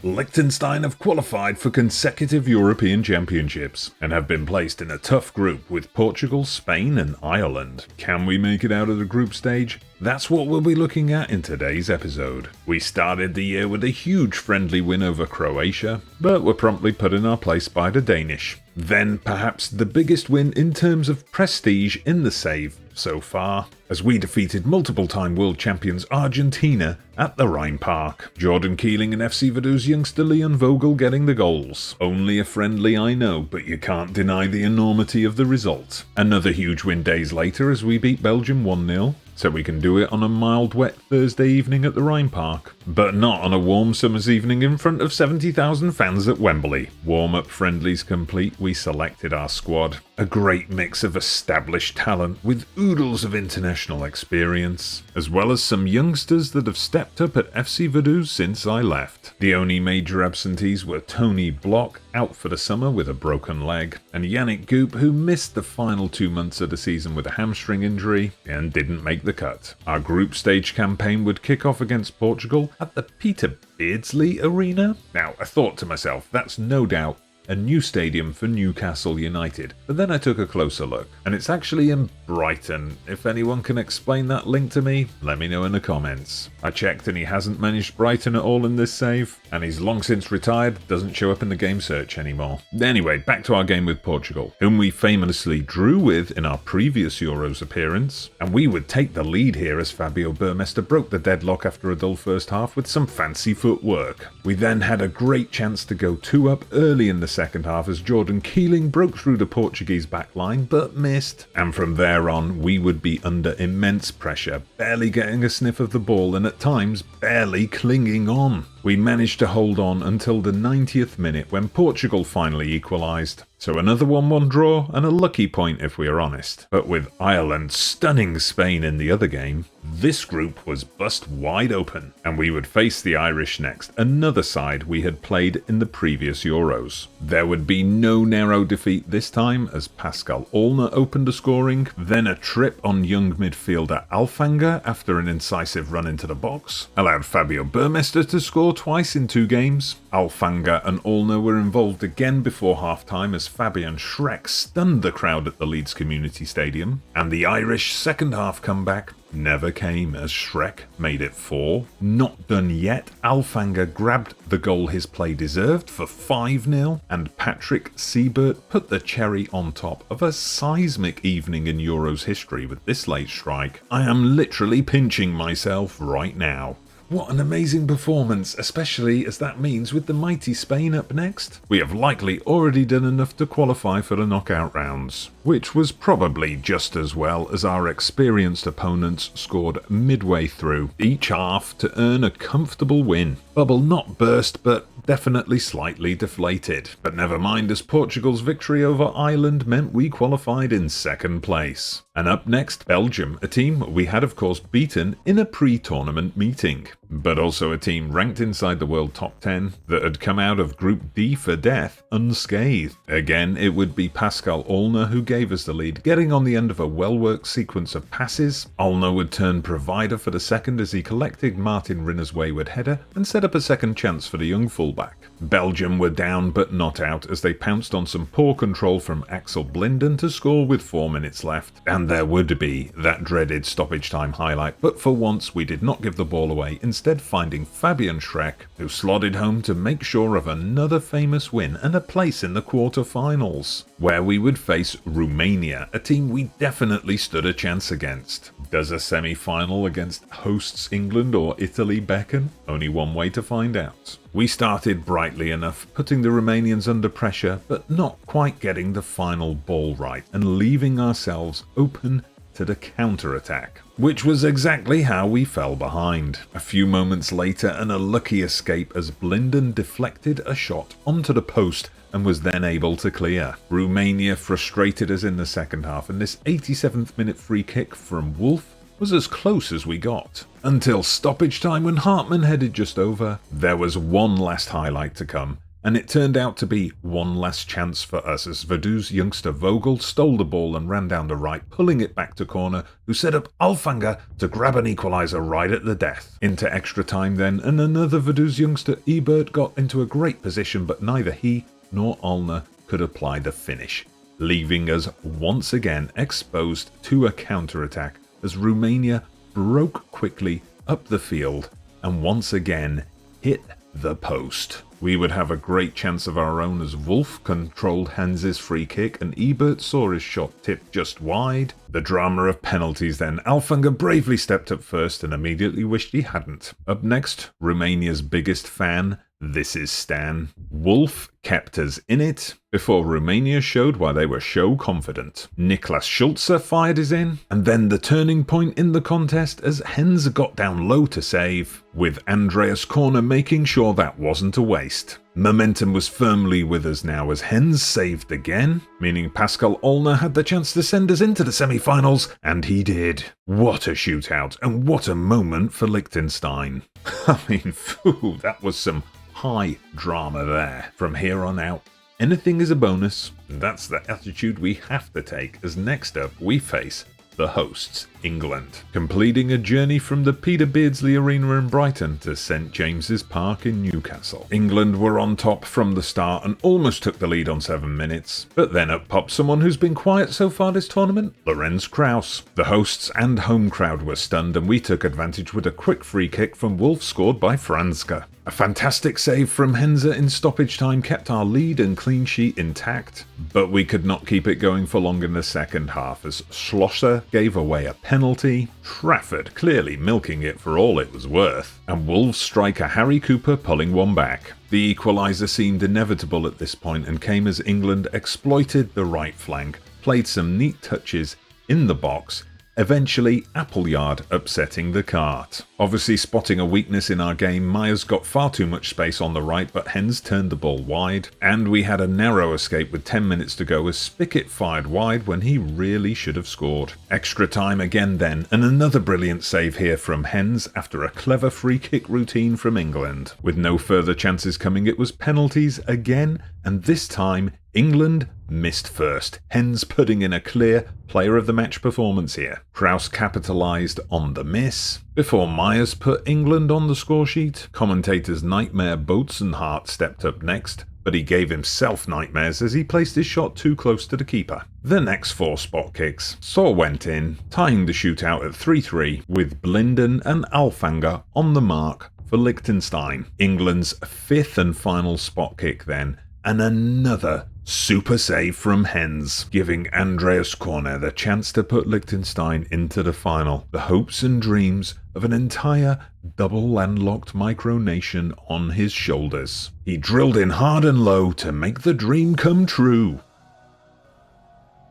Liechtenstein have qualified for consecutive European Championships and have been placed in a tough group with Portugal, Spain and Ireland. Can we make it out of the group stage? That's what we'll be looking at in today's episode. We started the year with a huge friendly win over Croatia, but were promptly put in our place by the Danish. Then perhaps the biggest win in terms of prestige in the save so far, as we defeated multiple-time world champions Argentina at the Rhine Park. Jordan Keeling and FC Vaduz youngster Leon Vogel getting the goals. Only a friendly, I know, but you can't deny the enormity of the result. Another huge win days later as we beat Belgium 1-0. So we can do it on a mild wet Thursday evening at the Rhine Park, but not on a warm summer's evening in front of 70,000 fans at Wembley. Warm-up friendlies complete, we selected our squad. A great mix of established talent with oodles of international experience, as well as some youngsters that have stepped up at FC Vaduz since I left. The only major absentees were Tony Block, out for the summer with a broken leg, and Yannick Goop, who missed the final 2 months of the season with a hamstring injury and didn't make the cut. Our group stage campaign would kick off against Portugal at the Peter Beardsley Arena. Now, I thought to myself, that's no doubt a new stadium for Newcastle United, but then I took a closer look, and it's actually in Brighton. If anyone can explain that link to me, let me know in the comments. I checked and he hasn't managed Brighton at all in this save, and he's long since retired, doesn't show up in the game search anymore. Anyway, back to our game with Portugal, whom we famously drew with in our previous Euros appearance, and we would take the lead here as Fabio Burmester broke the deadlock after a dull first half with some fancy footwork. We then had a great chance to go 2 up early in the second half as Jordan Keeling broke through the Portuguese backline but missed, and from there on we would be under immense pressure, barely getting a sniff of the ball and at times barely clinging on. We managed to hold on until the 90th minute when Portugal finally equalised. So another 1-1 draw and a lucky point if we are honest. But with Ireland stunning Spain in the other game, this group was bust wide open, and we would face the Irish next, another side we had played in the previous Euros. There would be no narrow defeat this time as Pascal Olner opened the scoring, then a trip on young midfielder Alfanga after an incisive run into the box allowed Fabio Burmester to score twice in 2 games. Alfanga and Olner were involved again before half-time as Fabian Schreck stunned the crowd at the Leeds Community Stadium, and the Irish second half comeback never came as Schreck made it 4. Not done yet, Alfanga grabbed the goal his play deserved for 5-0, and Patrick Siebert put the cherry on top of a seismic evening in Euros history with this late strike. I am literally pinching myself right now. What an amazing performance, especially as that means with the mighty Spain up next, we have likely already done enough to qualify for the knockout rounds, which was probably just as well as our experienced opponents scored midway through each half to earn a comfortable win. Bubble not burst, but definitely slightly deflated. But never mind, as Portugal's victory over Ireland meant we qualified in second place. And up next, Belgium, a team we had of course beaten in a pre-tournament meeting, but also a team ranked inside the world top 10 that had come out of Group D for death unscathed. Again, it would be Pascal Olner who gave us the lead, getting on the end of a well-worked sequence of passes. Olner would turn provider for the second as he collected Martin Rinner's wayward header and set up a second chance for the young fullback. Belgium were down but not out as they pounced on some poor control from Axel Blinden to score with 4 minutes left. And there would be that dreaded stoppage time highlight, but for once we did not give the ball away, instead finding Fabian Schreck, who slotted home to make sure of another famous win and a place in the quarter-finals, where we would face Romania, a team we definitely stood a chance against. Does a semi-final against hosts England or Italy beckon? Only one way to find out. We started brightly enough, putting the Romanians under pressure, but not quite getting the final ball right, and leaving ourselves open to the counter-attack, which was exactly how we fell behind. A few moments later, and a lucky escape as Blinden deflected a shot onto the post and was then able to clear. Romania frustrated us in the second half, and this 87th minute free kick from Wolf was as close as we got. Until stoppage time when Hartmann headed just over. There was one last highlight to come, And it turned out to be one last chance for us as Vaduz youngster Vogel stole the ball and ran down the right, pulling it back to corner, who set up Alfanger to grab an equaliser right at the death. Into extra time then, and another Vaduz youngster Ebert got into a great position, but neither he nor Olner could apply the finish, leaving us once again exposed to a counter-attack as Romania broke quickly up the field and once again hit the post. We would have a great chance of our own as Wolf controlled Hens's free kick and Ebert saw his shot tipped just wide. The drama of penalties then. Alfanger bravely stepped up first and immediately wished he hadn't. Up next, Romania's biggest fan, This Is Stan. Wolf kept us in it before Romania showed why they were show confident. Niklas Schulze fired us in, and then the turning point in the contest as Hens got down low to save, with Andreas Corner making sure that wasn't a waste. Momentum was firmly with us now as Hens saved again, meaning Pascal Olner had the chance to send us into the semi-finals, and he did. What a shootout, and what a moment for Liechtenstein. I mean, phew, that was some high drama there. From here on out, anything is a bonus, and that's the attitude we have to take as next up we face the hosts, England, completing a journey from the Peter Beardsley Arena in Brighton to St James's Park in Newcastle. England were on top from the start and almost took the lead on 7 minutes, but then up popped someone who's been quiet so far this tournament, Lorenz Krauss. The hosts and home crowd were stunned and we took advantage with a quick free kick from Wolf scored by Franzke. A fantastic save from Henze in stoppage time kept our lead and clean sheet intact, but we could not keep it going for long in the second half as Schlosser gave away a penalty, Trafford clearly milking it for all it was worth, and Wolves striker Harry Cooper pulling one back. The equaliser seemed inevitable at this point and came as England exploited the right flank, played some neat touches in the box, eventually Appleyard upsetting the cart. Obviously spotting a weakness in our game, Myers got far too much space on the right, but Hens turned the ball wide, and we had a narrow escape with 10 minutes to go as Spickett fired wide when he really should have scored. Extra time again then, and another brilliant save here from Hens after a clever free kick routine from England. With no further chances coming, it was penalties again, and this time England missed first, Hens putting in a clear player of the match performance here. Krauss capitalised on the miss before Myers put England on the score sheet. Commentators Nightmare Boats and Hart stepped up next, but he gave himself nightmares as he placed his shot too close to the keeper. The next 4 spot kicks went in, tying the shootout at 3-3 with Blinden and Alfanger on the mark for Liechtenstein. England's 5th and final spot kick then, and another super save from Hens, giving Andreas Corner the chance to put Liechtenstein into the final. The hopes and dreams of an entire double landlocked micronation on his shoulders. He drilled in hard and low to make the dream come true.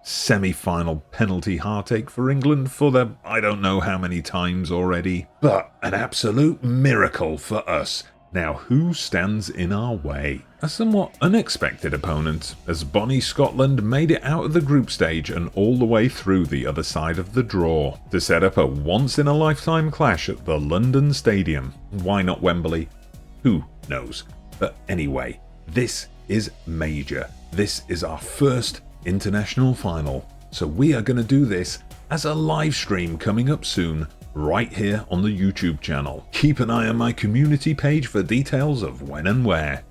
Semi-final penalty heartache for England for the I don't know how many times already, but an absolute miracle for us. Now who stands in our way? A somewhat unexpected opponent, as Bonnie Scotland made it out of the group stage and all the way through the other side of the draw, to set up a once-in-a-lifetime clash at the London Stadium. Why not Wembley? Who knows? But anyway, this is major. This is our first international final, so we are going to do this as a live stream coming up soon, right here on the YouTube channel. Keep an eye on my community page for details of when and where.